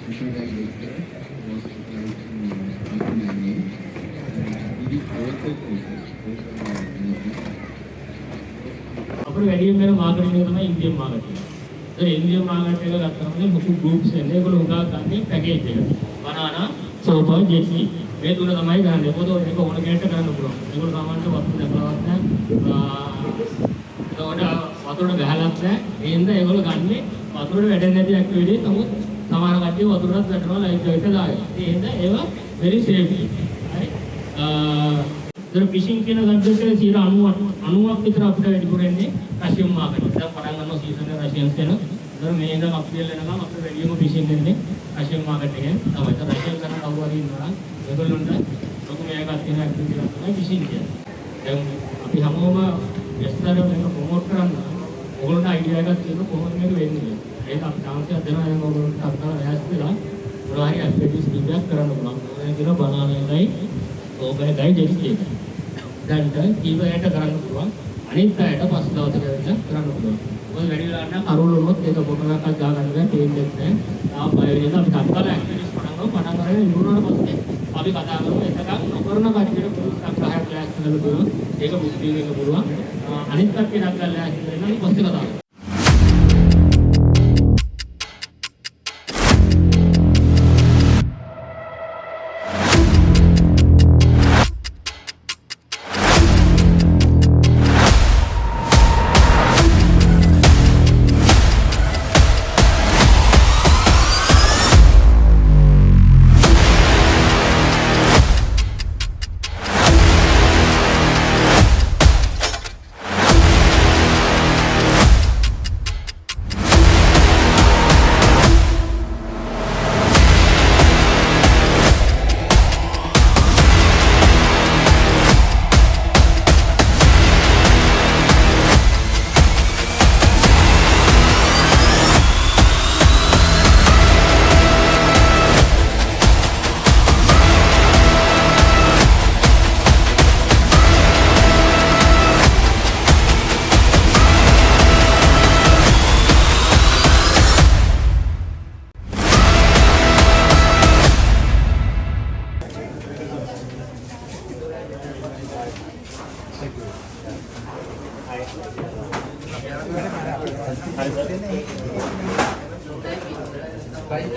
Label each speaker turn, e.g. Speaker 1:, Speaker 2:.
Speaker 1: Before that later was like implementing very powerful process.
Speaker 2: අපේ වැඩිම වෙන මාකටිං එක තමයි ඉන්දියන් මාකටිං. ඒ ඉන්දියන් මාකට් එක ගත්තම මොකු ගෲප්ස් එන්නේ. ඒගොල්ලෝ උගා ගන්නේ පැකේජ් එක. බනානා, සෝපා, ජෙසි මේ තුන තමයි ගන්නේ. මොකද ඒක ඕන කෙනෙක්ට කරන්න පුළුවන්. ඒගොල්ලෝ සාමාන්‍යයෙන් වතුර දැකලවත් නැහැ. වතුරට ගහලත් නැහැ. ඒ හින්දා ඒගොල්ලෝ ගන්නේ වතුරට වැඩ නැති ඇක්ටිවිටි. නමුත් සමහර කට්ටිය වතුරට වැටෙනවා ලයිෆ් ජැකට් දාගෙන. ඒ හින්දා ඒවා very safe. හරි. ෆිෂින් කියන සබ්ජෙක්ට් එකේ 90ක් විතර අපිට වැඩිපුර එන්නේ රෂියන් මාකට්. දැන් පටන් ගන්නවා සීසන් එක රෂියන්ස් වෙන. ඒතර මේ ඉඳන් අප්‍රියල් වෙනකම් අපිට වැඩිම ෆිෂින් එන්නේ රෂියන් මාකට් එකෙන් තමයි. ඒතර රෂියන් කරන කවුරු හරි ඉන්නවා නම් ඒගොල්ලොන්ට ලොකු මේකක් තියෙන ඇක්ටිවිටි එකක් තමයි ෆිෂින් කියන්නේ. දැන් අපි හැමෝම විස්තර මේක ප්‍රොමෝට් කරන්න ඕගොල්ලන්ට අයිඩියා එකක් තියෙන කොහොමද මේක වෙන්නේ කියලා. ඒක අපි chance එකක් දෙනවා දැන් ඕගොල්ලන්ට අත්දැක ලෑස්ති වෙලා මොනවා හරි ඇක්ටිවිටිස් ටිකක් කරන්න පුළුවන්. ඒ කියන බනානායි ඕබෑගයි ජෙසි එක. දැන් කීවයට කරන්න පුළුවන්. අනිත් අයට පස් දවසක වෙන්න කරන්න පුළුවන්. මොකද වැඩි වෙලා නම් අරුල වුණොත් ඒක පොතනක් ගා ගන්න බෑ තේින්නෙත් නෑ. තාම බය වෙනවා අපි තත්කාල ඇක්ටිවිටිස් පටන් ගන්න ඉවරනට පස්සේ අපි කතා කරමු එතකන් නොකරන කට්ටියට සංග්‍රහයක් ලෑස්ති කරලා දුන්නොත් ඒක බුද්ධිය වෙන්න පුළුවන්. අනිත් කට්ටිය නක්කල් ලෑස්ති වෙනවා ඊපස්සේ කතා කරමු.
Speaker 3: Bye.